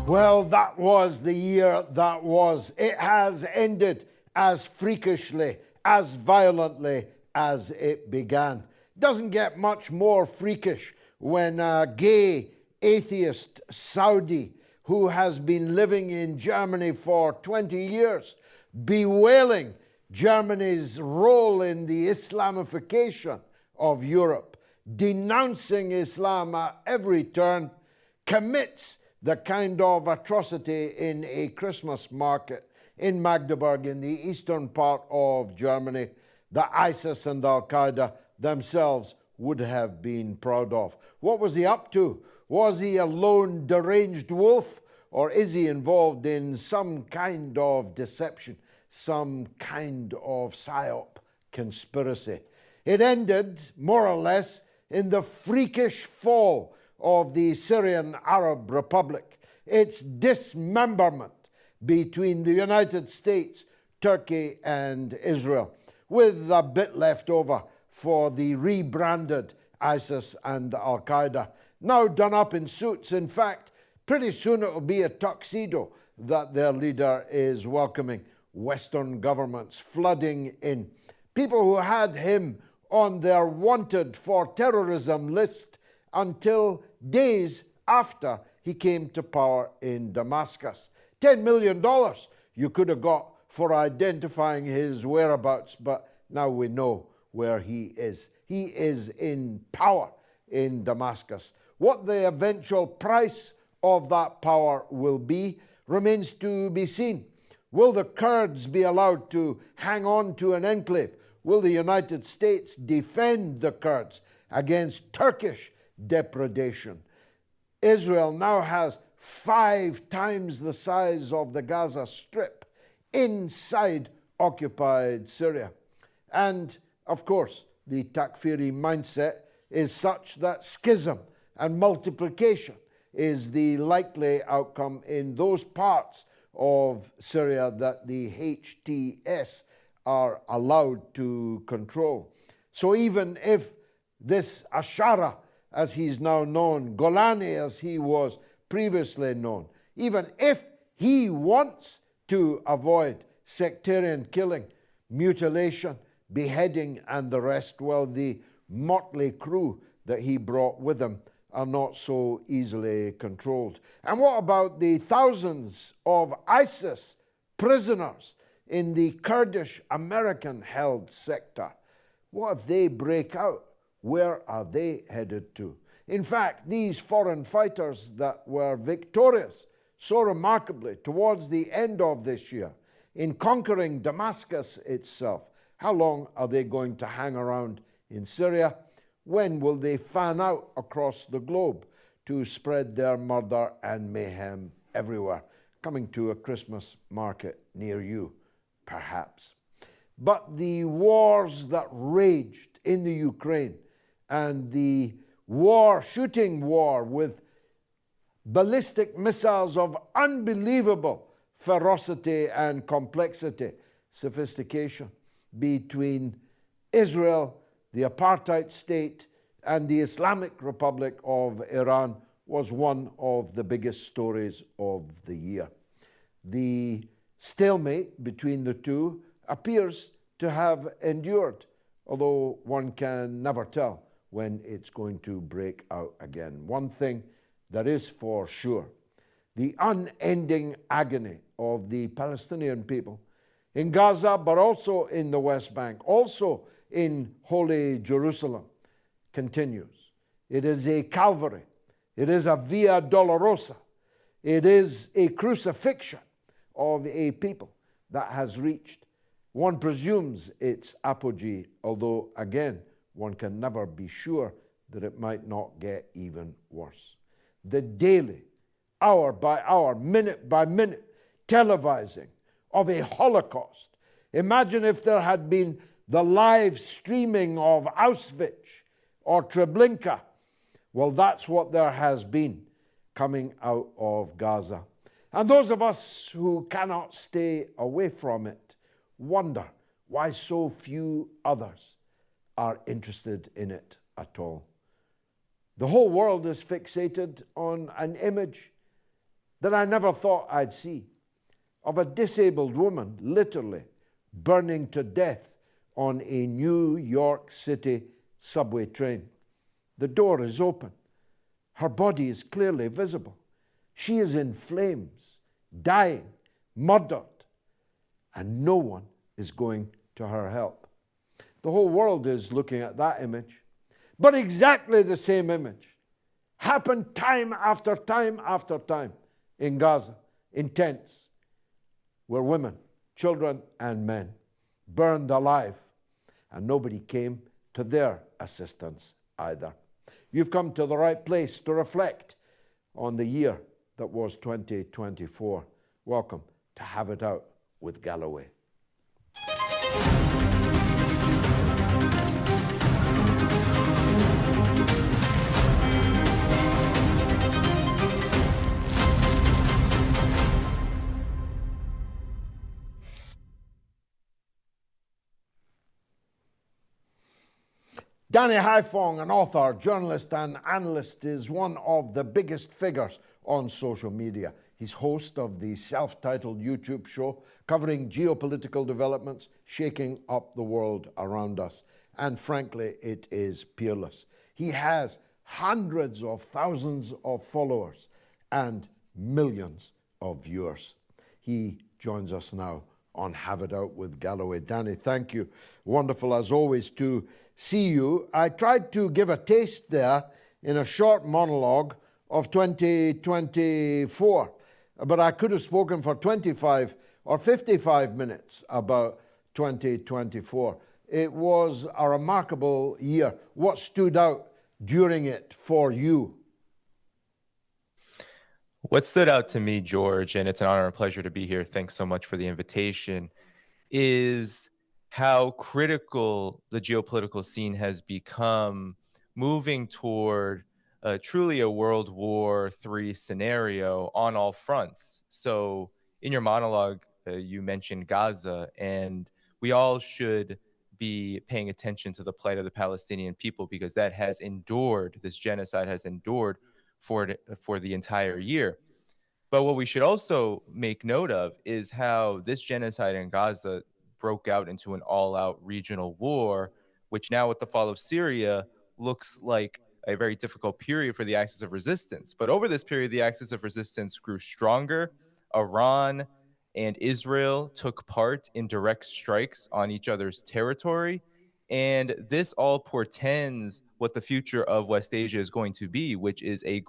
Well, that was the year that was. It has ended as freakishly, as violently as it began. Doesn't get much more freakish when a gay atheist Saudi who has been living in Germany for 20 years, bewailing Germany's role in the Islamification of Europe, denouncing Islam at every turn, commits the kind of atrocity in a Christmas market in Magdeburg in the eastern part of Germany that ISIS and Al-Qaeda themselves would have been proud of. What was he up to? Was he a lone deranged wolf, or is he involved in some kind of deception, some kind of psyop conspiracy? It ended, more or less, in the freakish fall of the Syrian Arab Republic, its dismemberment between the United States, Turkey, and Israel, with a bit left over for the rebranded ISIS and Al-Qaeda, now done up in suits. In fact, pretty soon it will be a tuxedo that their leader is welcoming Western governments flooding in. People who had him on their wanted for terrorism list until days after he came to power in Damascus. $10 million you could have got for identifying his whereabouts, but now we know where he is. He is in power in Damascus. What the eventual price of that power will be remains to be seen. Will the Kurds be allowed to hang on to an enclave? Will the United States defend the Kurds against Turkish depredation? Israel now has 5 times the size of the Gaza Strip inside occupied Syria. And, of course, the Takfiri mindset is such that schism and multiplication is the likely outcome in those parts of Syria that the HTS are allowed to control. So even if this Ashara, as he's now known, Golani as he was previously known, even if he wants to avoid sectarian killing, mutilation, beheading and the rest, well, the motley crew that he brought with him are not so easily controlled. And what about the thousands of ISIS prisoners in the Kurdish American-held sector? What if they break out? Where are they headed to? In fact, these foreign fighters that were victorious so remarkably towards the end of this year in conquering Damascus itself, how long are they going to hang around in Syria? When will they fan out across the globe to spread their murder and mayhem everywhere? Coming to a Christmas market near you, perhaps. But the wars that raged in the Ukraine and the shooting war with ballistic missiles of unbelievable ferocity and complexity, sophistication between Israel, the apartheid state, and the Islamic Republic of Iran was one of the biggest stories of the year. The stalemate between the two appears to have endured, although one can never tell when it's going to break out again. One thing that is for sure, the unending agony of the Palestinian people in Gaza, but also in the West Bank, also in Holy Jerusalem, continues. It is a Calvary. It is a Via Dolorosa. It is a crucifixion of a people that has reached, one presumes, its apogee, although, again, one can never be sure that it might not get even worse. The daily, hour by hour, minute by minute televising of a Holocaust. Imagine if there had been the live streaming of Auschwitz or Treblinka. Well, that's what there has been coming out of Gaza. And those of us who cannot stay away from it wonder why so few others are interested in it at all. The whole world is fixated on an image that I never thought I'd see, of a disabled woman literally burning to death on a New York City subway train. The door is open. Her body is clearly visible. She is in flames, dying, murdered, and no one is going to her help. The whole world is looking at that image. But exactly the same image happened time after time after time in Gaza, in tents, where women, children, and men burned alive, and nobody came to their assistance either. You've come to the right place to reflect on the year that was 2024. Welcome to Have It Out with Galloway. Danny Haifong, an author, journalist, and analyst, is one of the biggest figures on social media. He's host of the self-titled YouTube show covering geopolitical developments shaking up the world around us. And frankly, it is peerless. He has hundreds of thousands of followers and millions of viewers. He joins us now on Have It Out with Galloway. Danny, thank you. Wonderful as always to see you. I tried to give a taste there in a short monologue of 2024, but I could have spoken for 25 or 55 minutes about 2024. It was a remarkable year. What stood out during it for you? What stood out to me, George, and it's an honor and pleasure to be here, thanks so much for the invitation, is how critical the geopolitical scene has become moving toward truly a World War III scenario on all fronts. So in your monologue, you mentioned Gaza, and we all should be paying attention to the plight of the Palestinian people because that has endured, this genocide has endured for the entire year. But what we should also make note of is how this genocide in Gaza broke out into an all-out regional war, which now with the fall of Syria looks like a very difficult period for the axis of resistance. But over this period, the axis of resistance grew stronger. Iran and Israel took part in direct strikes on each other's territory. And this all portends what the future of West Asia is going to be, which is a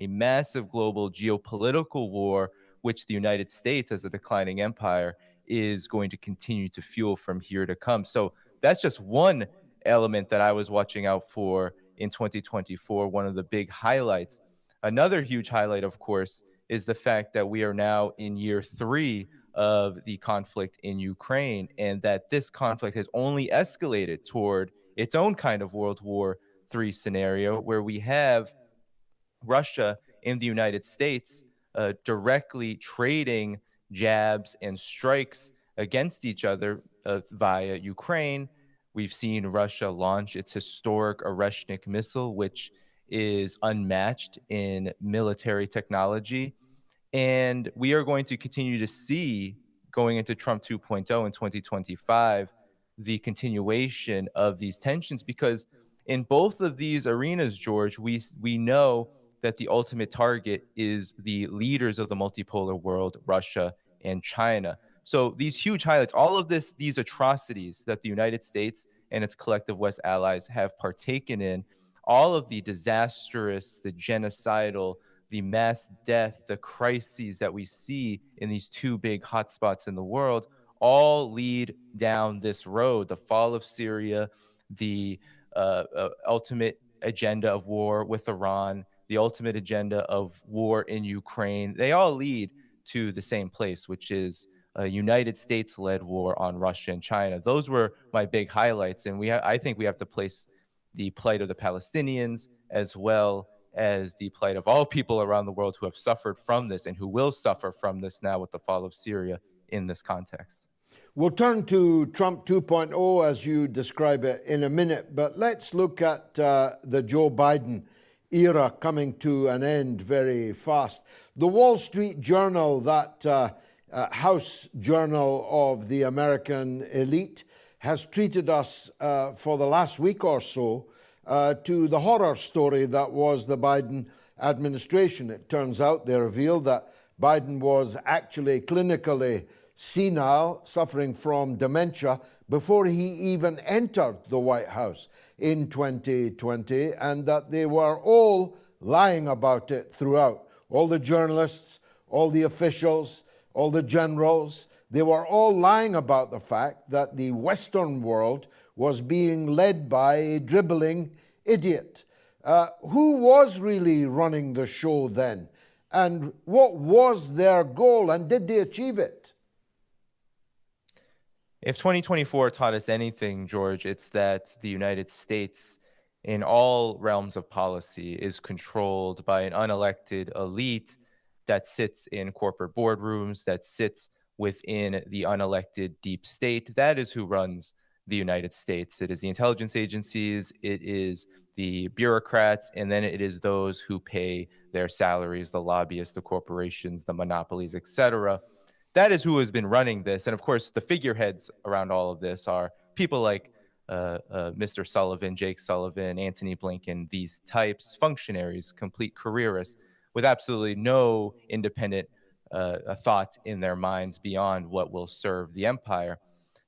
massive global geopolitical war, which the United States, as a declining empire, is going to continue to fuel from here to come. So that's just one element that I was watching out for in 2024, one of the big highlights. Another huge highlight, of course, is the fact that we are now in year 3 of the conflict in Ukraine, and that this conflict has only escalated toward its own kind of World War III scenario, where we have Russia and the United States directly trading jabs and strikes against each other via Ukraine. We've seen Russia launch its historic Oreshnik missile, which is unmatched in military technology. And we are going to continue to see, going into Trump 2.0 in 2025, the continuation of these tensions, because in both of these arenas, George, we know that the ultimate target is the leaders of the multipolar world, Russia and China. So these huge highlights, all of these atrocities that the United States and its collective West allies have partaken in, all of the disastrous, the genocidal, the mass death, the crises that we see in these two big hotspots in the world, all lead down this road. The fall of Syria, the ultimate agenda of war with Iran, the ultimate agenda of war in Ukraine, they all lead to the same place, which is a United States-led war on Russia and China. Those were my big highlights, and I think we have to place the plight of the Palestinians as well as the plight of all people around the world who have suffered from this and who will suffer from this now with the fall of Syria in this context. We'll turn to Trump 2.0 as you describe it in a minute, but let's look at the Joe Biden era coming to an end very fast. The Wall Street Journal, that house journal of the American elite, has treated us for the last week or so to the horror story that was the Biden administration. It turns out they revealed that Biden was actually clinically senile, suffering from dementia, before he even entered the White House in 2020, and that they were all lying about it throughout. All the journalists, all the officials, all the generals, they were all lying about the fact that the Western world was being led by a dribbling idiot. Who was really running the show then? And what was their goal, and did they achieve it? If 2024 taught us anything, George, it's that the United States, in all realms of policy, is controlled by an unelected elite that sits in corporate boardrooms, that sits within the unelected deep state. That is who runs the United States. It is the intelligence agencies, it is the bureaucrats, and then it is those who pay their salaries, the lobbyists, the corporations, the monopolies, etc. That is who has been running this. And of course, the figureheads around all of this are people like Mr. Sullivan, Jake Sullivan, Antony Blinken, these types, functionaries, complete careerists with absolutely no independent thought in their minds beyond what will serve the empire.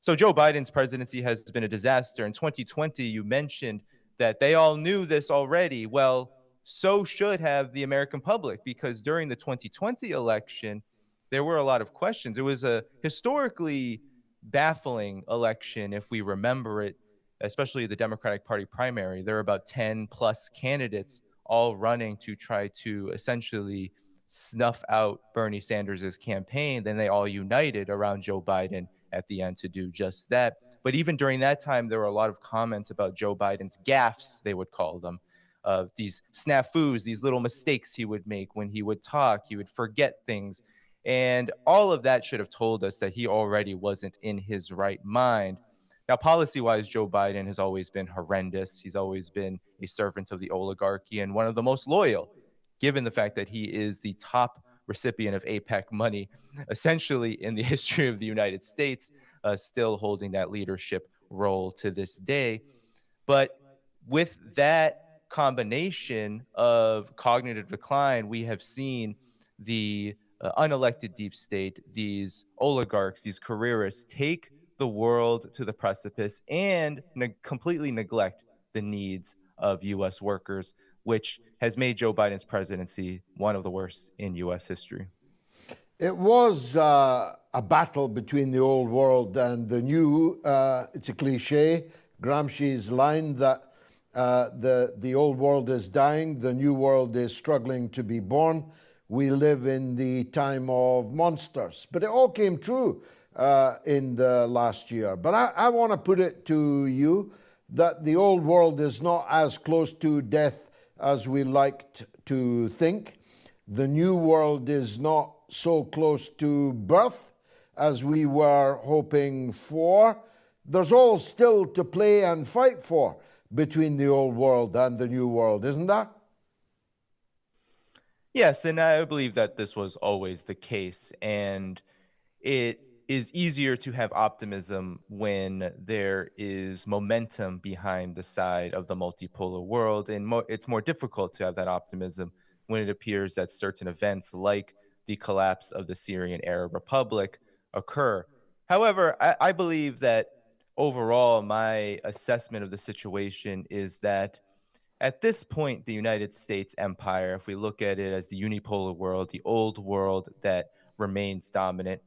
So Joe Biden's presidency has been a disaster. In 2020, you mentioned that they all knew this already. Well, so should have the American public, because during the 2020 election, there were a lot of questions. It was a historically baffling election, if we remember it, especially the Democratic Party primary. There were about 10 plus candidates all running to try to essentially snuff out Bernie Sanders' campaign. Then they all united around Joe Biden at the end to do just that. But even during that time, there were a lot of comments about Joe Biden's gaffes, they would call them. These snafus, these little mistakes he would make when he would talk, he would forget things. And all of that should have told us that he already wasn't in his right mind. Now, policy wise, Joe Biden has always been horrendous. He's always been a servant of the oligarchy and one of the most loyal, given the fact that he is the top recipient of APEC money, essentially in the history of the United States, still holding that leadership role to this day. But with that combination of cognitive decline, we have seen the unelected deep state, these oligarchs, these careerists take the world to the precipice and completely neglect the needs of U.S. workers, which has made Joe Biden's presidency one of the worst in U.S. history. It was a battle between the old world and the new. It's a cliche, Gramsci's line that the old world is dying, the new world is struggling to be born. We live in the time of monsters. But it all came true in the last year. But I want to put it to you that the old world is not as close to death as we liked to think. The new world is not so close to birth as we were hoping for. There's all still to play and fight for between the old world and the new world, isn't there? Yes, and I believe that this was always the case. And it is easier to have optimism when there is momentum behind the side of the multipolar world. And it's more difficult to have that optimism when it appears that certain events like the collapse of the Syrian Arab Republic occur. However, I believe that overall, my assessment of the situation is that at this point, the United States empire, if we look at it as the unipolar world, the old world that remains dominant,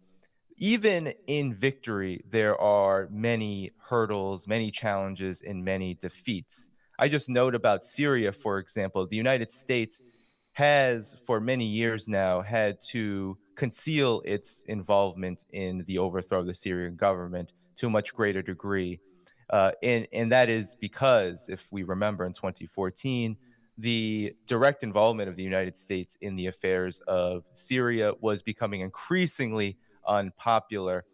even in victory, there are many hurdles, many challenges, and many defeats. I just note about Syria, for example, the United States has for many years now had to conceal its involvement in the overthrow of the Syrian government to a much greater degree. And that is because, if we remember in 2014, the direct involvement of the United States in the affairs of Syria was becoming increasingly unpopular.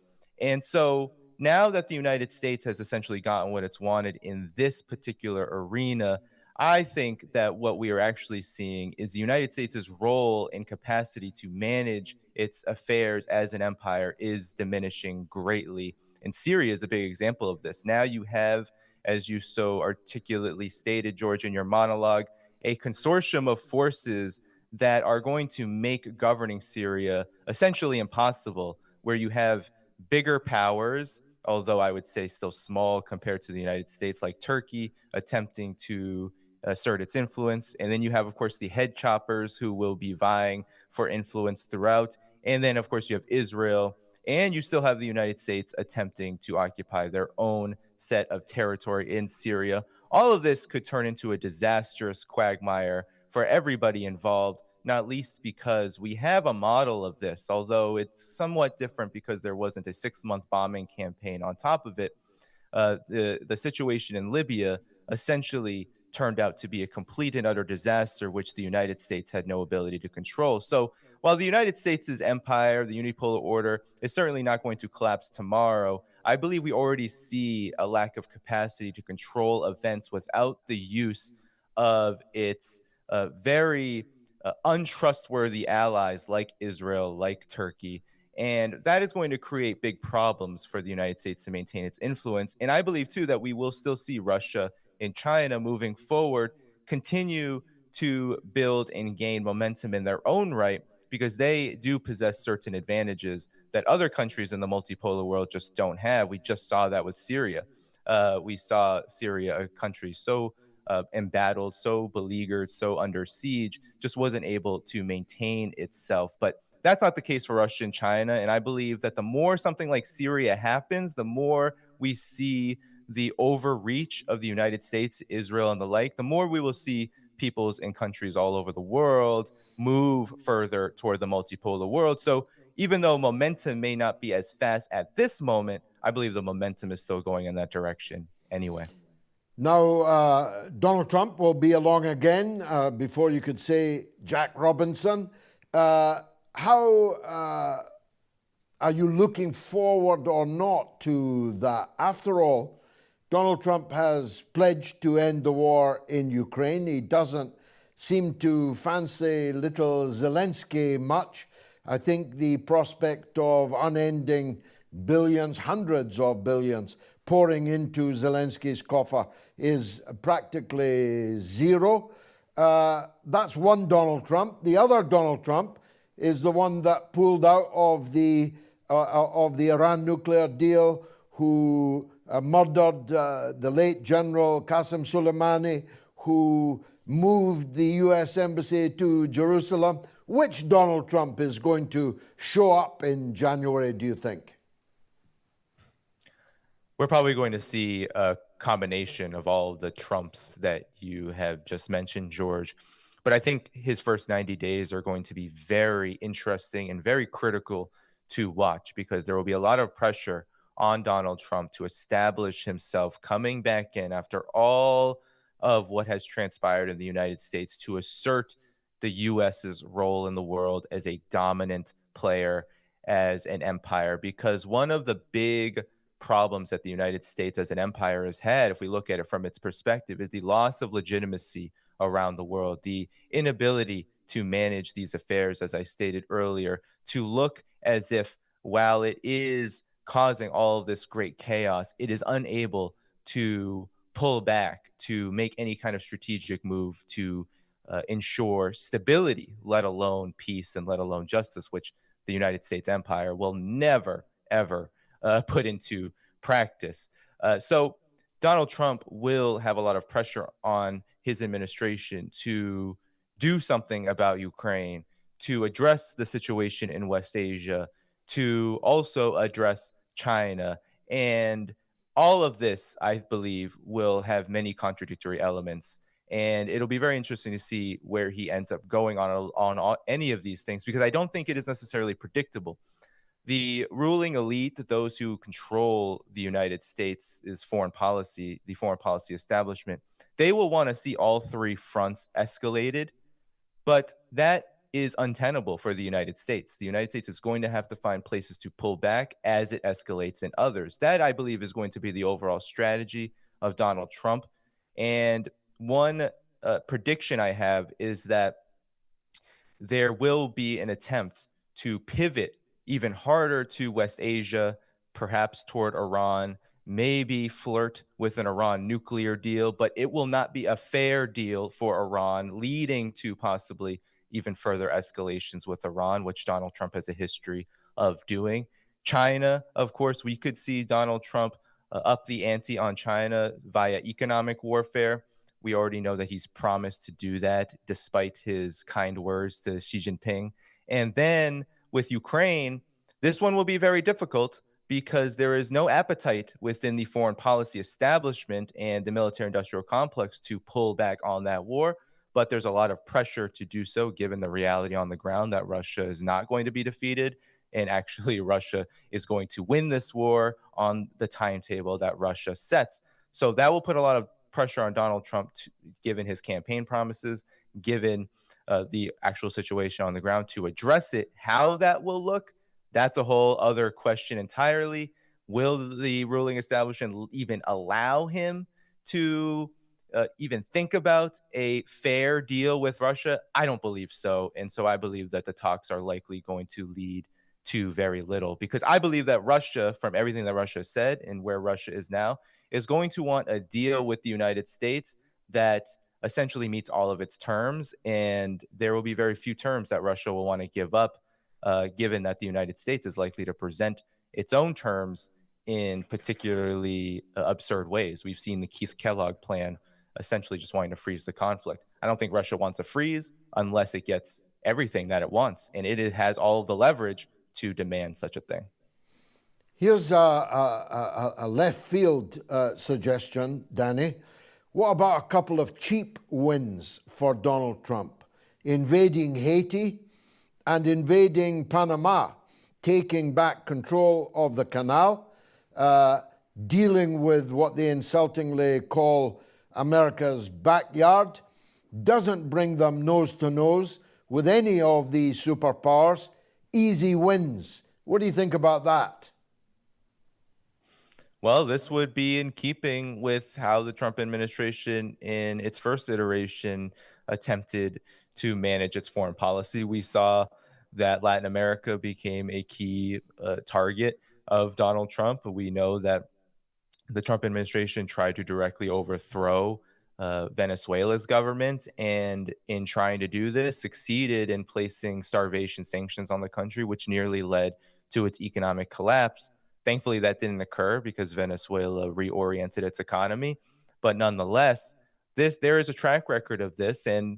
And so now that the United States has essentially gotten what it's wanted in this particular arena, I think that what we are actually seeing is the United States' role and capacity to manage its affairs as an empire is diminishing greatly. And Syria is a big example of this. Now you have, as you so articulately stated, George, in your monologue, a consortium of forces that are going to make governing Syria essentially impossible, where you have bigger powers, although I would say still small compared to the United States, like Turkey, attempting to assert its influence. And then you have, of course, the head choppers who will be vying for influence throughout. And then, of course, you have Israel. And you still have the United States attempting to occupy their own set of territory in Syria. All of this could turn into a disastrous quagmire for everybody involved, not least because we have a model of this, although it's somewhat different because there wasn't a 6-month bombing campaign on top of it. The situation in Libya essentially turned out to be a complete and utter disaster, which the United States had no ability to control. So while the United States' empire, the unipolar order, is certainly not going to collapse tomorrow, I believe we already see a lack of capacity to control events without the use of its very untrustworthy allies like Israel, like Turkey. And that is going to create big problems for the United States to maintain its influence. And I believe, too, that we will still see Russia and China moving forward continue to build and gain momentum in their own right because they do possess certain advantages that other countries in the multipolar world just don't have. We just saw that with Syria. We saw Syria, a country so embattled, so beleaguered, so under siege, just wasn't able to maintain itself. But that's not the case for Russia and China. And I believe that the more something like Syria happens, the more we see the overreach of the United States, Israel, and the like, the more we will see peoples and countries all over the world move further toward the multipolar world. So even though momentum may not be as fast at this moment, I believe the momentum is still going in that direction anyway. Now, Donald Trump will be along again before you could say Jack Robinson. How are you looking forward or not to that? After all, Donald Trump has pledged to end the war in Ukraine. He doesn't seem to fancy little Zelensky much. I think the prospect of unending billions, hundreds of billions, pouring into Zelensky's coffer is practically zero. That's one Donald Trump. The other Donald Trump is the one that pulled out of the Iran nuclear deal, who murdered the late General Qasem Soleimani, who moved the US Embassy to Jerusalem. Which Donald Trump is going to show up in January, do you think? We're probably going to see a combination of all of the Trumps that you have just mentioned, George. But I think his first 90 days are going to be very interesting and very critical to watch because there will be a lot of pressure on Donald Trump to establish himself coming back in after all of what has transpired in the United States to assert the US's role in the world as a dominant player, as an empire. Because one of the big problems that the United States as an empire has had, if we look at it from its perspective, is the loss of legitimacy around the world, the inability to manage these affairs, as I stated earlier, to look as if while it is causing all of this great chaos, it is unable to pull back, to make any kind of strategic move to ensure stability, let alone peace and let alone justice, which the United States empire will never, ever put into practice. So Donald Trump will have a lot of pressure on his administration to do something about Ukraine, to address the situation in West Asia, to also address China. And all of this, I believe, will have many contradictory elements. And it'll be very interesting to see where he ends up going on any of these things, because I don't think it is necessarily predictable. The ruling elite, those who control the United States' foreign policy, the foreign policy establishment, they will want to see all three fronts escalated, but that is untenable for the United States. The United States is going to have to find places to pull back as it escalates in others. That, I believe, is going to be the overall strategy of Donald Trump. And one prediction I have is that there will be an attempt to pivot even harder to West Asia, perhaps toward Iran, maybe flirt with an Iran nuclear deal, but it will not be a fair deal for Iran, leading to possibly even further escalations with Iran, which Donald Trump has a history of doing. China, of course, we could see Donald Trump up the ante on China via economic warfare. We already know that he's promised to do that despite his kind words to Xi Jinping. And then with Ukraine, this one will be very difficult because there is no appetite within the foreign policy establishment and the military industrial complex to pull back on that war. But there's a lot of pressure to do so, given the reality on the ground that Russia is not going to be defeated. And actually, Russia is going to win this war on the timetable that Russia sets. So that will put a lot of pressure on Donald Trump, given his campaign promises, given the actual situation on the ground, to address it. How that will look, that's a whole other question entirely. Will the ruling establishment even allow him to even think about a fair deal with Russia? I don't believe so. And so I believe that the talks are likely going to lead to very little, because I believe that Russia, from everything that Russia said and where Russia is now, is going to want a deal with the United States that essentially meets all of its terms. And there will be very few terms that Russia will want to give up, given that the United States is likely to present its own terms in particularly absurd ways. We've seen the Keith Kellogg plan essentially just wanting to freeze the conflict. I don't think Russia wants a freeze unless it gets everything that it wants, and it has all of the leverage to demand such a thing. Here's a left field suggestion, Danny. What about a couple of cheap wins for Donald Trump? Invading Haiti and invading Panama, taking back control of the canal, dealing with what they insultingly call America's backyard, doesn't bring them nose to nose with any of these superpowers. Easy wins. What do you think about that? Well, this would be in keeping with how the Trump administration in its first iteration attempted to manage its foreign policy. We saw that Latin America became a key target of Donald Trump. We know that the Trump administration tried to directly overthrow Venezuela's government, and in trying to do this, succeeded in placing starvation sanctions on the country, which nearly led to its economic collapse. Thankfully, that didn't occur because Venezuela reoriented its economy. But nonetheless, there is a track record of this, and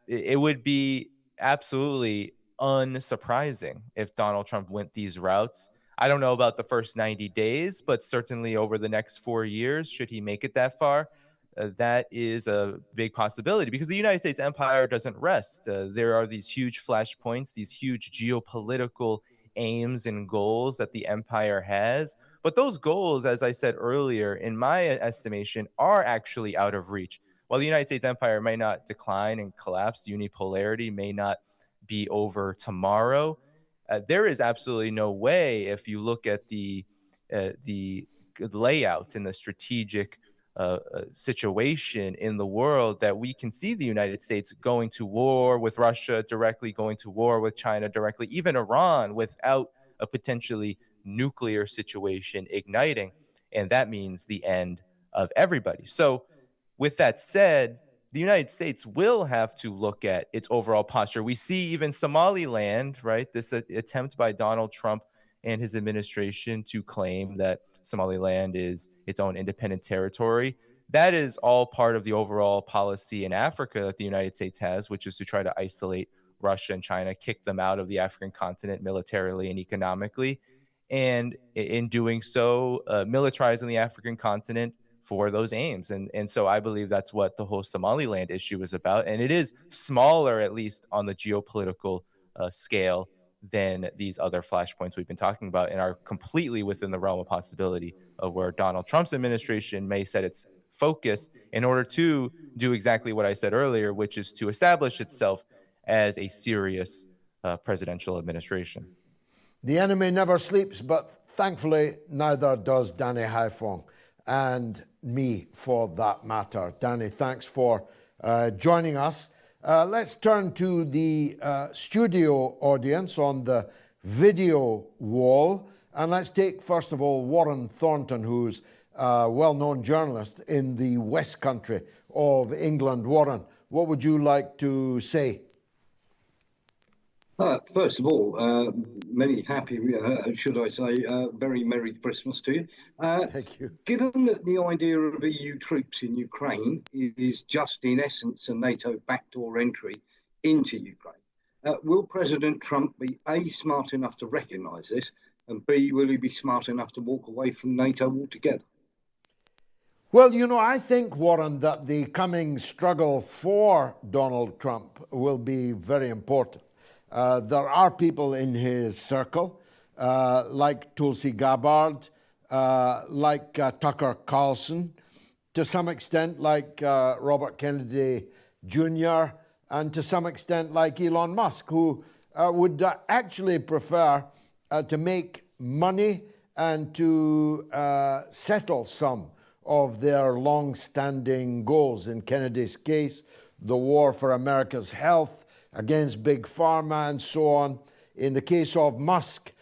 it would be absolutely unsurprising if Donald Trump went these routes. I don't know about the first 90 days, but certainly over the next 4 years, should he make it that far, that is a big possibility, because the United States empire doesn't rest. There are these huge flashpoints, these huge geopolitical aims and goals that the empire has. But those goals, as I said earlier, in my estimation, are actually out of reach. While the United States empire may not decline and collapse, unipolarity may not be over tomorrow, there is absolutely no way, if you look at the layout and the strategic situation in the world, that we can see the United States going to war with Russia directly, going to war with China directly, even Iran, without a potentially nuclear situation igniting. And that means the end of everybody. So with that said, the United States will have to look at its overall posture. We see even Somaliland, right? This attempt by Donald Trump and his administration to claim that Somaliland is its own independent territory. That is all part of the overall policy in Africa that the United States has, which is to try to isolate Russia and China, kick them out of the African continent militarily and economically, and in doing so, militarizing the African continent for those aims. And so I believe that's what the whole Somaliland issue is about. And it is smaller, at least on the geopolitical scale, than these other flashpoints we've been talking about, and are completely within the realm of possibility of where Donald Trump's administration may set its focus in order to do exactly what I said earlier, which is to establish itself as a serious presidential administration. The enemy never sleeps, but thankfully neither does Danny Haiphong, and me for that matter. Danny, thanks for joining us. Let's turn to the studio audience on the video wall. And let's take, first of all, Warren Thornton, who's a well-known journalist in the West Country of England. Warren, what would you like to say? First of all, many happy, should I say, very Merry Christmas to you. Thank you. Given that the idea of EU troops in Ukraine is just in essence a NATO backdoor entry into Ukraine, will President Trump be A, smart enough to recognise this, and B, will he be smart enough to walk away from NATO altogether? Well, you know, I think, Warren, that the coming struggle for Donald Trump will be very important. There are people in his circle, like Tulsi Gabbard, like Tucker Carlson, to some extent like Robert Kennedy Jr., and to some extent like Elon Musk, who would actually prefer to make money and to settle some of their long-standing goals. In Kennedy's case, the war for America's health against Big Pharma and so on. In the case of Musk,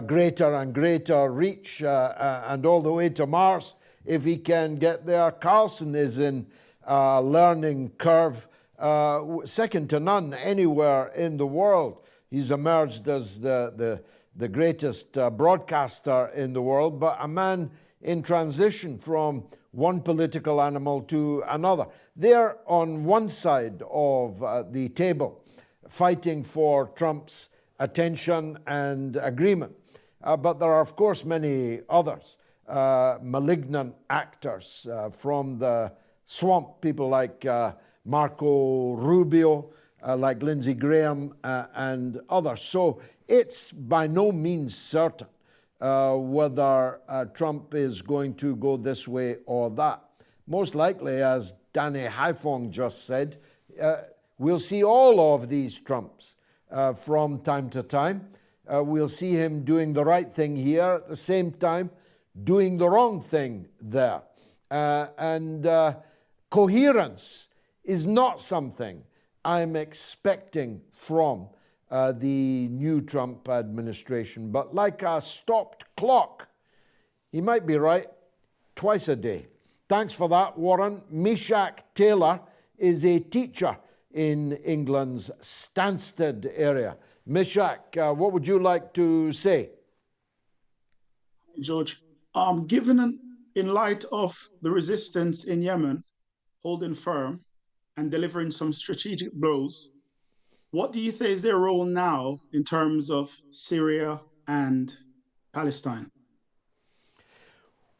greater and greater reach and all the way to Mars, if he can get there. Carlson is in a learning curve second to none anywhere in the world. He's emerged as the greatest broadcaster in the world, but a man in transition from one political animal to another. They're on one side of the table, fighting for Trump's attention and agreement. But there are, of course, many others, malignant actors from the swamp, people like Marco Rubio, like Lindsey Graham, and others. So it's by no means certain whether Trump is going to go this way or that. Most likely, as Danny Haifong just said, we'll see all of these Trumps from time to time. We'll see him doing the right thing here, at the same time doing the wrong thing there. And coherence is not something I'm expecting from the new Trump administration. But like a stopped clock, he might be right twice a day. Thanks for that, Warren. Meshach Taylor is a teacher in England's Stansted area. Meshach, what would you like to say? George, given in light of the resistance in Yemen holding firm and delivering some strategic blows, what do you think is their role now in terms of Syria and Palestine?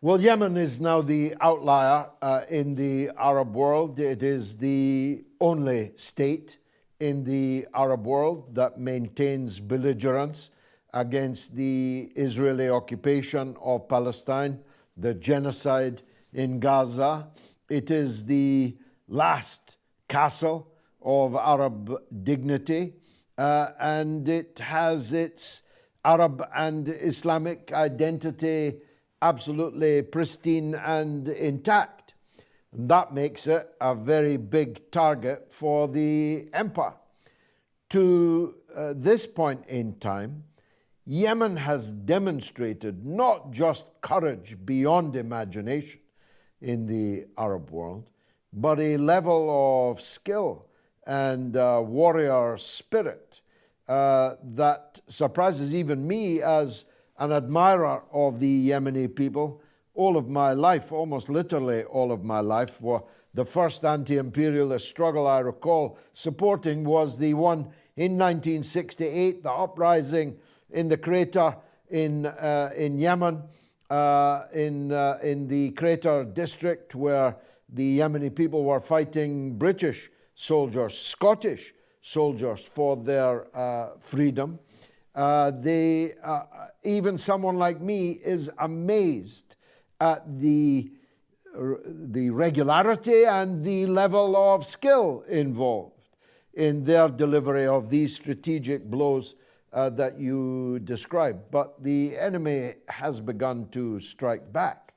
Well, Yemen is now the outlier in the Arab world. It is the only state in the Arab world that maintains belligerence against the Israeli occupation of Palestine, the genocide in Gaza. It is the last castle of Arab dignity, and it has its Arab and Islamic identity absolutely pristine and intact. And that makes it a very big target for the empire. To this point in time, Yemen has demonstrated not just courage beyond imagination in the Arab world, but a level of skill and warrior spirit that surprises even me as an admirer of the Yemeni people. All of my life, almost literally all of my life, the first anti-imperialist struggle I recall supporting was the one in 1968, the uprising in the crater in Yemen, in the crater district where the Yemeni people were fighting British soldiers, Scottish soldiers for their freedom. Even someone like me is amazed at the regularity and the level of skill involved in their delivery of these strategic blows that you described. But the enemy has begun to strike back.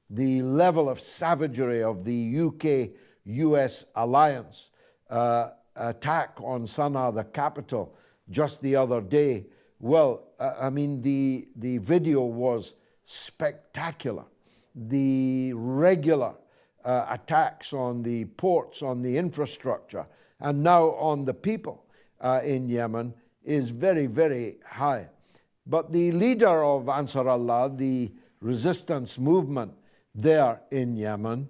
The level of savagery of the UK-US alliance attack on Sana'a, the capital, just the other day. Well, I mean, the video was spectacular. The regular attacks on the ports, on the infrastructure, and now on the people in Yemen is very, very high. But the leader of Ansar Allah, the resistance movement there in Yemen,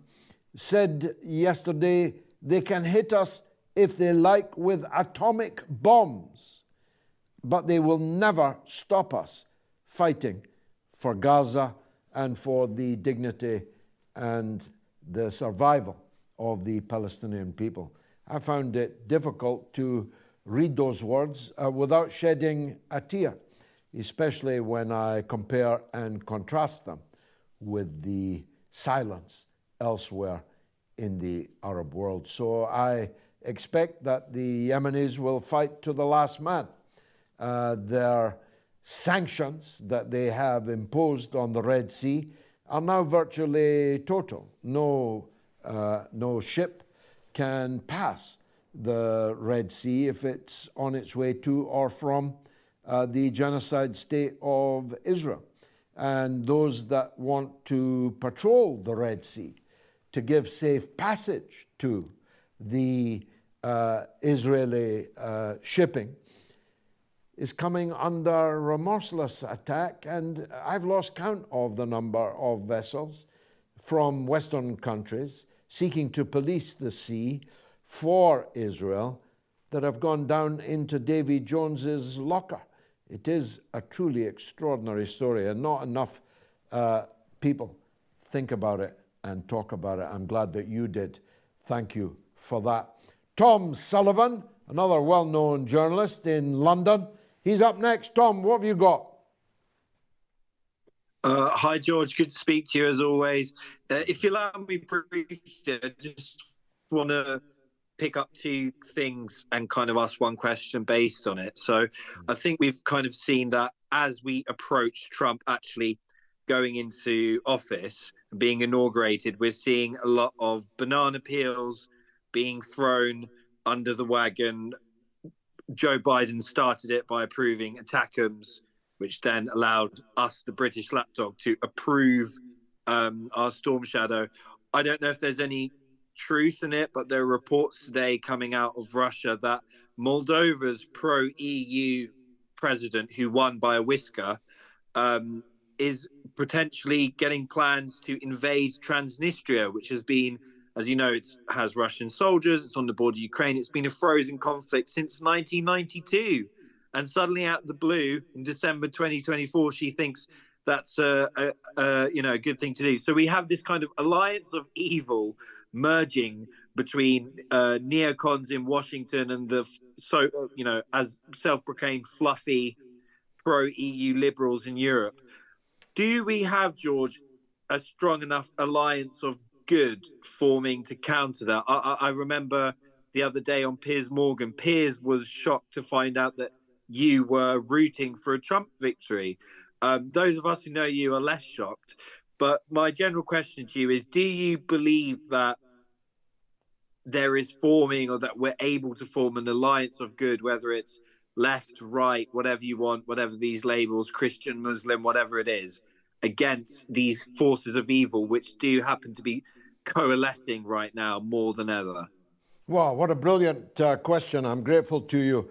said yesterday they can hit us if they like with atomic bombs, but they will never stop us fighting for Gaza and for the dignity and the survival of the Palestinian people. I found it difficult to read those words without shedding a tear, especially when I compare and contrast them with the silence elsewhere in the Arab world. So I expect that the Yemenis will fight to the last man. Their sanctions that they have imposed on the Red Sea are now virtually total. No ship can pass the Red Sea if it's on its way to or from the genocide state of Israel. And those that want to patrol the Red Sea to give safe passage to the Israeli shipping is coming under remorseless attack, and I've lost count of the number of vessels from Western countries seeking to police the sea for Israel that have gone down into Davy Jones's locker. It is a truly extraordinary story, and not enough people think about it and talk about it. I'm glad that you did. Thank you for that. Tom Sullivan, another well-known journalist in London. He's up next. Tom, what have you got? Hi, George. Good to speak to you as always. If you allow me briefly, I just want to pick up two things and kind of ask one question based on it. So I think we've kind of seen that as we approach Trump actually going into office, being inaugurated, we're seeing a lot of banana peels being thrown under the wagon. Joe Biden started it by approving ATACMS, which then allowed us, the British lapdog, to approve our Storm Shadow. I don't know if there's any truth in it, but there are reports today coming out of Russia that Moldova's pro-EU president, who won by a whisker, is potentially getting plans to invade Transnistria, which has been, as you know, it has Russian soldiers, it's on the border of Ukraine, it's been a frozen conflict since 1992. And suddenly out of the blue, in December 2024, she thinks that's a good thing to do. So we have this kind of alliance of evil merging between neocons in Washington and the as self-proclaimed fluffy pro-EU liberals in Europe. Do we have, George, a strong enough alliance of good forming to counter that? I remember the other day on Piers Morgan, Piers was shocked to find out that you were rooting for a Trump victory. Those of us who know you are less shocked. But my general question to you is, do you believe that there is forming, or that we're able to form an alliance of good, whether it's left, right, whatever you want, whatever these labels, Christian, Muslim, whatever it is, against these forces of evil, which do happen to be coalescing right now more than ever? Wow, what a brilliant question. I'm grateful to you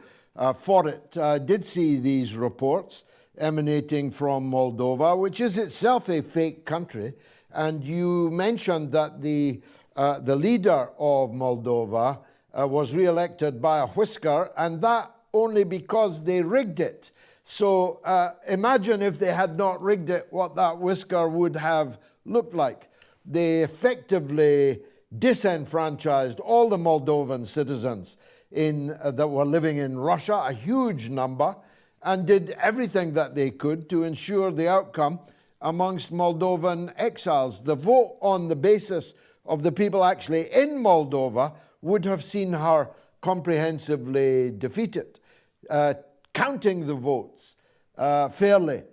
for it. I did see these reports emanating from Moldova, which is itself a fake country. And you mentioned that the leader of Moldova was re-elected by a whisker, and that only because they rigged it. So imagine if they had not rigged it, what that whisker would have looked like. They effectively disenfranchised all the Moldovan citizens that were living in Russia, a huge number, and did everything that they could to ensure the outcome amongst Moldovan exiles. The vote on the basis of the people actually in Moldova would have seen her comprehensively defeated. Counting the votes fairly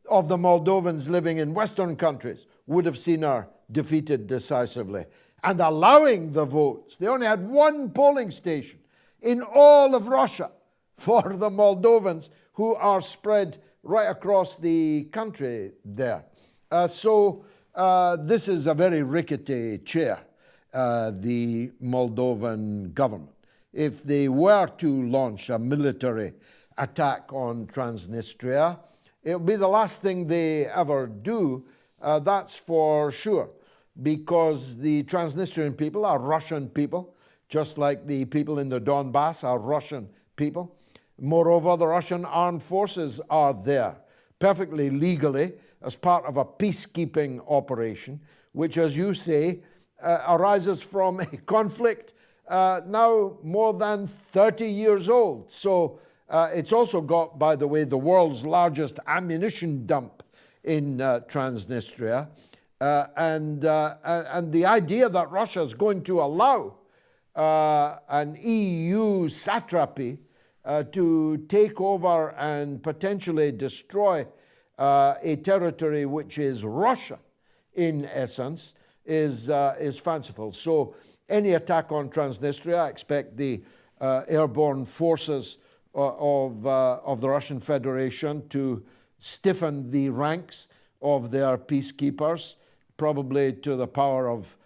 of the Moldovans living in Western countries would have seen her defeated decisively. and allowing the votes. They only had one polling station in all of Russia for the Moldovans, who are spread right across the country there. So this is a very rickety chair, the Moldovan government. If they were to launch a military attack on Transnistria, it'll be the last thing they ever do, that's for sure, because the Transnistrian people are Russian people, just like the people in the Donbass are Russian people. Moreover, the Russian armed forces are there perfectly legally as part of a peacekeeping operation, which, as you say, arises from a conflict now more than 30 years old. So it's also got, by the way, the world's largest ammunition dump in Transnistria. And the idea that Russia is going to allow an EU satrapy to take over and potentially destroy a territory which is Russia, in essence, is fanciful. So any attack on Transnistria, I expect the airborne forces of the Russian Federation to stiffen the ranks of their peacekeepers, probably to the power of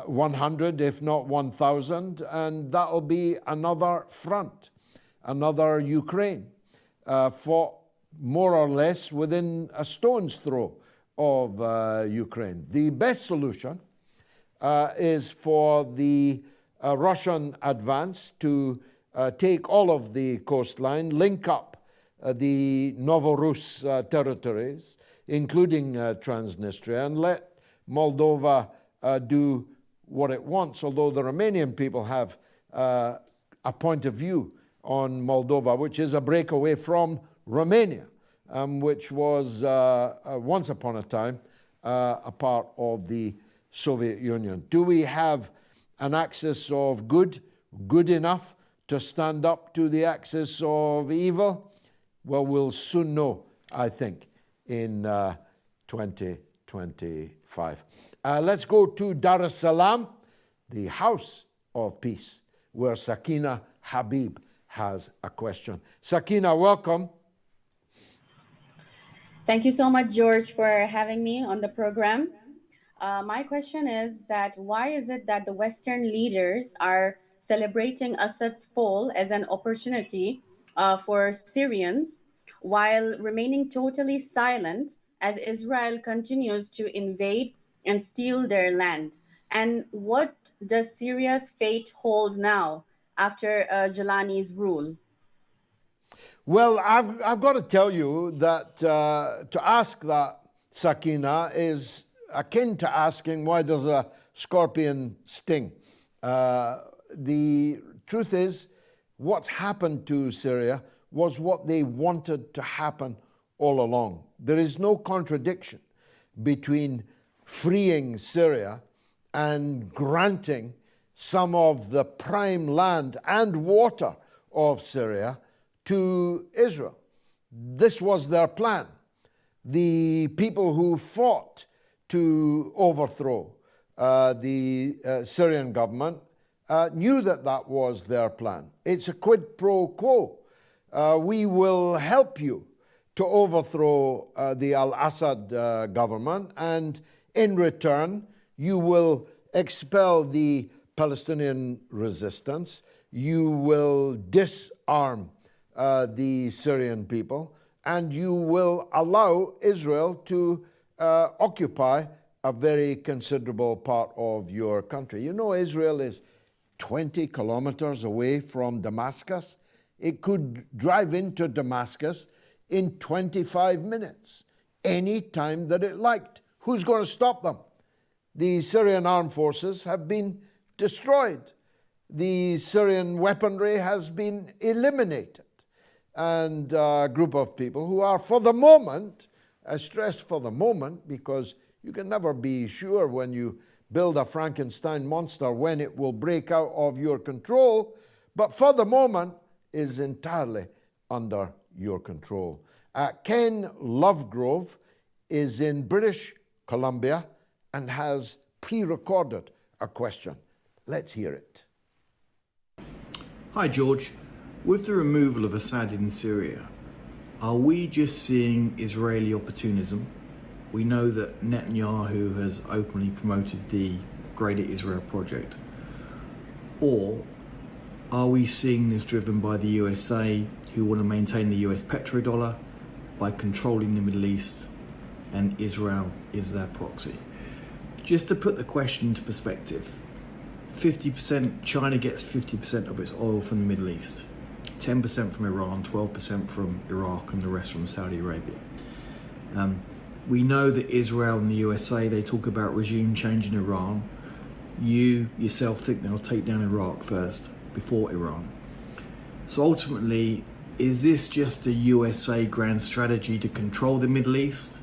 100, if not 1,000, and that'll be another front, another Ukraine, fought more or less within a stone's throw of Ukraine. The best solution is for the Russian advance to take all of the coastline, link up the Novorus territories, including Transnistria, and let Moldova do what it wants, although the Romanian people have a point of view on Moldova, which is a breakaway from Romania, which was once upon a time a part of the Soviet Union. Do we have an axis of good enough to stand up to the axis of evil? Well, we'll soon know, I think, in 2025. Let's go to Dar es Salaam, the House of Peace, where Sakina Habib has a question. Sakina, welcome. Thank you so much, George, for having me on the program. My question is that why is it that the Western leaders are celebrating Assad's fall as an opportunity for Syrians while remaining totally silent as Israel continues to invade and steal their land? And what does Syria's fate hold now after Jelani's rule? Well, I've got to tell you that to ask that, Sakina, is akin to asking why does a scorpion sting? The truth is, what's happened to Syria was what they wanted to happen all along. There is no contradiction between freeing Syria and granting some of the prime land and water of Syria to Israel. This was their plan. The people who fought to overthrow the Syrian government knew that that was their plan. It's a quid pro quo. We will help you to overthrow the al-Assad government, and in return, you will expel the Palestinian resistance. You will disarm the Syrian people, and you will allow Israel to occupy a very considerable part of your country. You know, Israel is 20 kilometers away from Damascus. It could drive into Damascus in 25 minutes, any time that it liked. Who's going to stop them? The Syrian armed forces have been destroyed. The Syrian weaponry has been eliminated. And a group of people who are, for the moment, I stress for the moment, because you can never be sure when you build a Frankenstein monster when it will break out of your control, but for the moment is entirely under your control. Ken Lovegrove is in British Columbia and has pre-recorded a question. Let's hear it. Hi George, with the removal of Assad in Syria, are we just seeing Israeli opportunism? We know that Netanyahu has openly promoted the Greater Israel Project. Or are we seeing this driven by the USA, who want to maintain the US petrodollar by controlling the Middle East, and Israel is their proxy? Just to put the question into perspective, 50%, China gets 50% of its oil from the Middle East, 10% from Iran, 12% from Iraq, and the rest from Saudi Arabia. We know that Israel and the USA, they talk about regime change in Iran. You yourself think they'll take down Iraq first, before Iran. So ultimately, is this just a USA grand strategy to control the Middle East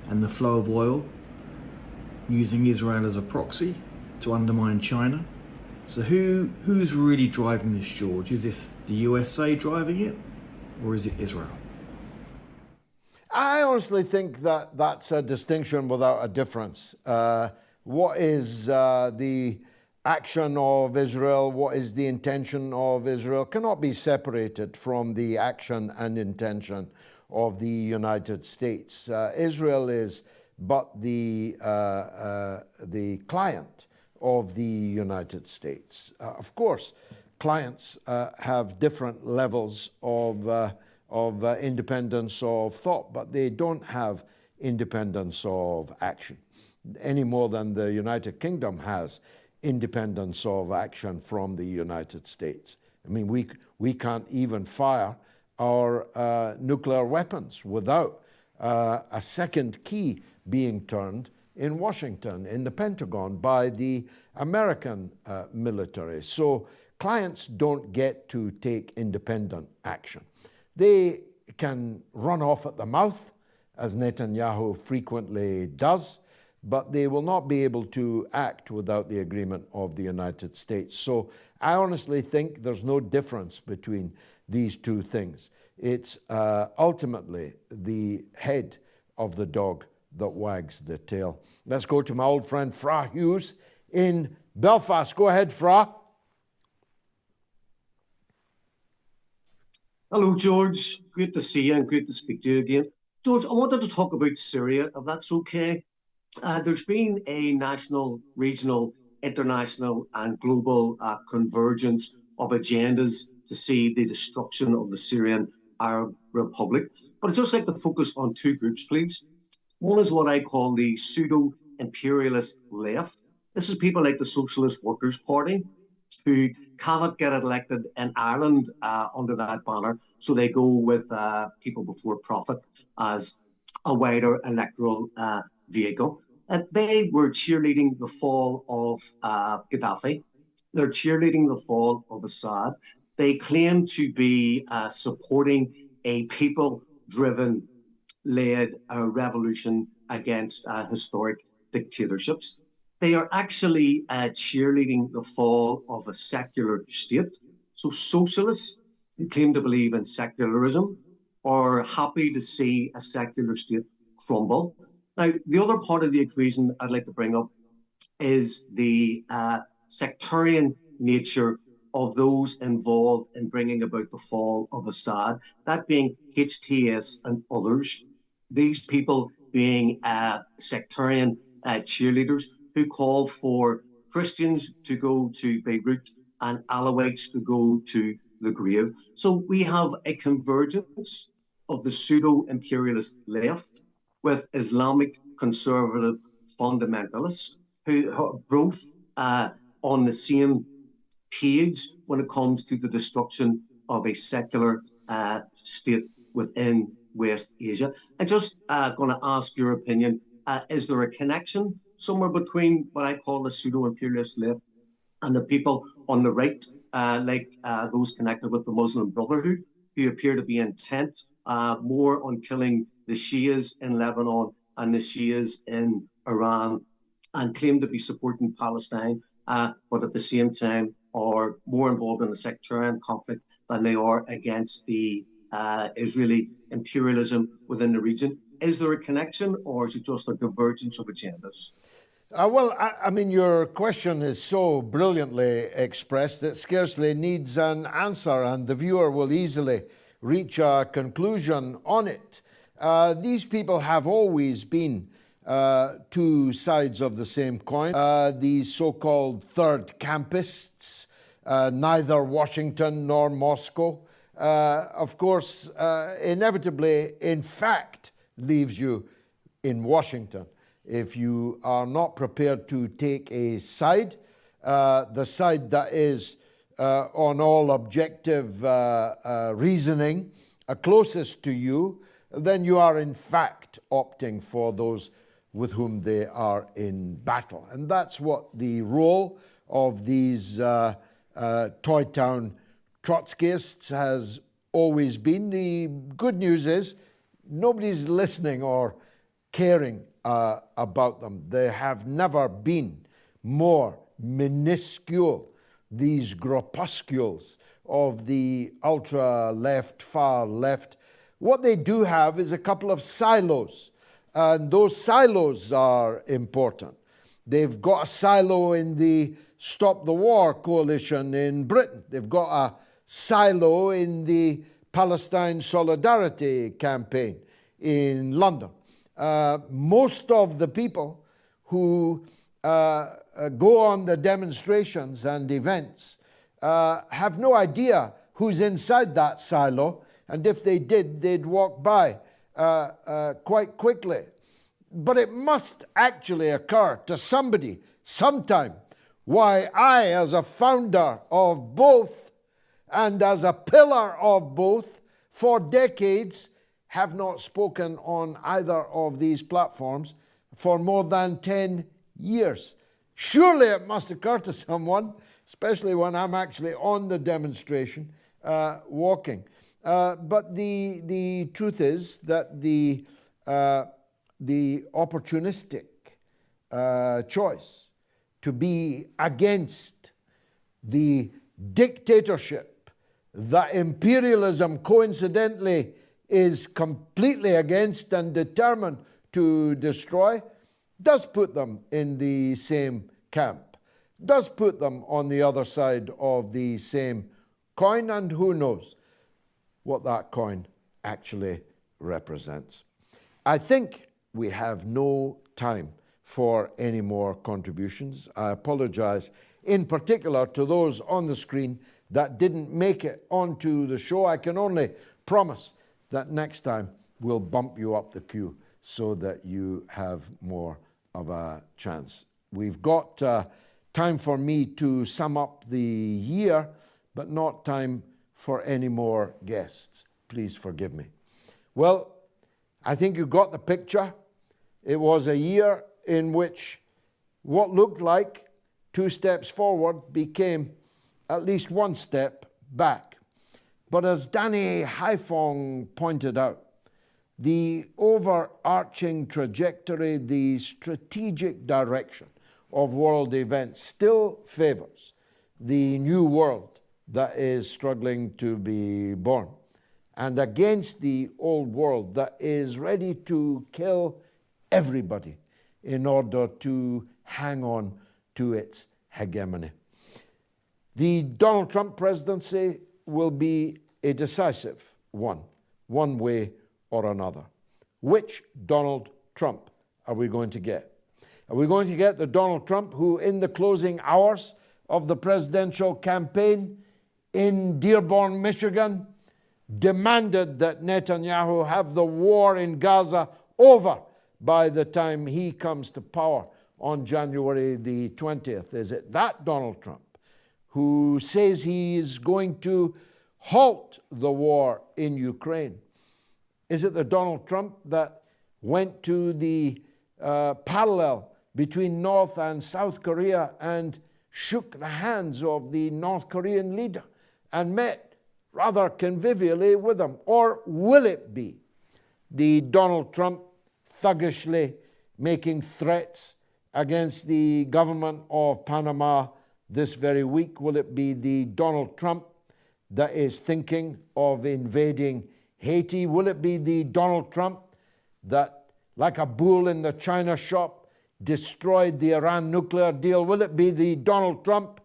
and the flow of oil, using Israel as a proxy to undermine China? So who's really driving this, George? Is this the USA driving it, or is it Israel? I honestly think that that's a distinction without a difference. What is the action of Israel, what is the intention of Israel, cannot be separated from the action and intention of the United States. Israel is but the client of the United States. Of course, clients have different levels of independence of thought, but they don't have independence of action any more than the United Kingdom has independence of action from the United States. I mean, we can't even fire our nuclear weapons without a second key being turned in Washington, in the Pentagon, by the American military. So clients don't get to take independent action. They can run off at the mouth, as Netanyahu frequently does, but they will not be able to act without the agreement of the United States. So I honestly think there's no difference between these two things. It's ultimately the head of the dog that wags the tail. Let's go to my old friend Fra Hughes in Belfast. Go ahead, Fra. Hello, George. Great to see you and great to speak to you again. George, I wanted to talk about Syria, if that's okay. There's been a national, regional, international, and global convergence of agendas to see the destruction of the Syrian Arab Republic. But I'd just like to focus on two groups, please. One is what I call the pseudo-imperialist left. This is people like the Socialist Workers' Party, who cannot get elected in Ireland under that banner, so they go with people before profit as a wider electoral vehicle. They were cheerleading the fall of Gaddafi. They're cheerleading the fall of Assad. They claim to be supporting a people-driven led revolution against historic dictatorships. They are actually cheerleading the fall of a secular state. So socialists who claim to believe in secularism are happy to see a secular state crumble. Now, the other part of the equation I'd like to bring up is the sectarian nature of those involved in bringing about the fall of Assad, that being HTS and others. These people being sectarian cheerleaders who call for Christians to go to Beirut and Alawites to go to the grave. So we have a convergence of the pseudo-imperialist left with Islamic conservative fundamentalists who are both on the same page when it comes to the destruction of a secular state within West Asia. I'm just going to ask your opinion. Is there a connection somewhere between what I call the pseudo-imperialist left and the people on the right, like those connected with the Muslim Brotherhood, who appear to be intent more on killing the Shias in Lebanon and the Shias in Iran, and claim to be supporting Palestine, but at the same time are more involved in the sectarian conflict than they are against the Israeli imperialism within the region? Is there a connection, or is it just a divergence of agendas? Well, I mean, your question is so brilliantly expressed that scarcely needs an answer, and the viewer will easily reach a conclusion on it. These people have always been two sides of the same coin. These so-called third campists, neither Washington nor Moscow, of course, inevitably, in fact, leaves you in Washington. If you are not prepared to take a side, the side that is on all objective reasoning closest to you, then you are in fact opting for those with whom they are in battle. And that's what the role of these Toy Town Trotskyists has always been. The good news is nobody's listening or caring about them. They have never been more minuscule, these groupuscules of the ultra-left, far-left. What they do have is a couple of silos, and those silos are important. They've got a silo in the Stop the War coalition in Britain. They've got a silo in the Palestine Solidarity campaign in London. Most of the people who go on the demonstrations and events have no idea who's inside that silo, and if they did, they'd walk by quite quickly. But it must actually occur to somebody sometime why I, as a founder of both and as a pillar of both for decades, have not spoken on either of these platforms for more than 10 years. Surely it must occur to someone, especially when I'm actually on the demonstration, walking. But the truth is that the opportunistic choice to be against the dictatorship that imperialism coincidentally is completely against and determined to destroy, does put them in the same camp, does put them on the other side of the same coin, and who knows what that coin actually represents. I think we have no time for any more contributions. I apologize in particular to those on the screen that didn't make it onto the show. I can only promise that next time we'll bump you up the queue so that you have more of a chance. We've got time for me to sum up the year, but not time for any more guests. Please forgive me. Well, I think you got the picture. It was a year in which what looked like 2 steps forward became at least 1 step back. But as Danny Haifong pointed out, the overarching trajectory, the strategic direction of world events still favors the new world that is struggling to be born, and against the old world that is ready to kill everybody in order to hang on to its hegemony. The Donald Trump presidency will be a decisive one way or another. Which Donald Trump are we going to get? Are we going to get the Donald Trump who, in the closing hours of the presidential campaign in Dearborn, Michigan, demanded that Netanyahu have the war in Gaza over by the time he comes to power on January the 20th? Is it that Donald Trump who says he is going to halt the war in Ukraine? Is it the Donald Trump that went to the parallel between North and South Korea and shook the hands of the North Korean leader and met rather convivially with him? Or will it be the Donald Trump thuggishly making threats against the government of Panama this very week? Will it be the Donald Trump that is thinking of invading Haiti? Will it be the Donald Trump that, like a bull in the china shop, destroyed the Iran nuclear deal? Will it be the Donald Trump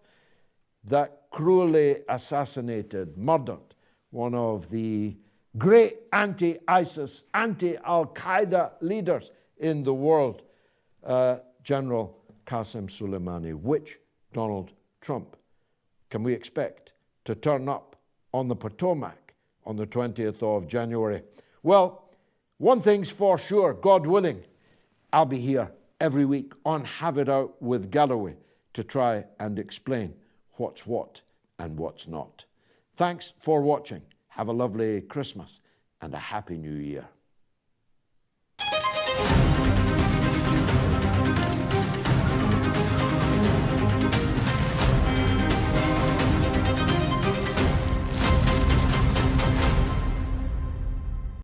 that cruelly assassinated, murdered one of the great anti-ISIS, anti-Al-Qaeda leaders in the world, General Qasem Soleimani? Which Donald Trump can we expect to turn up on the Potomac on the 20th of January? Well, one thing's for sure, God willing, I'll be here every week on Have It Out with Galloway to try and explain what's what and what's not. Thanks for watching. Have a lovely Christmas and a Happy New Year.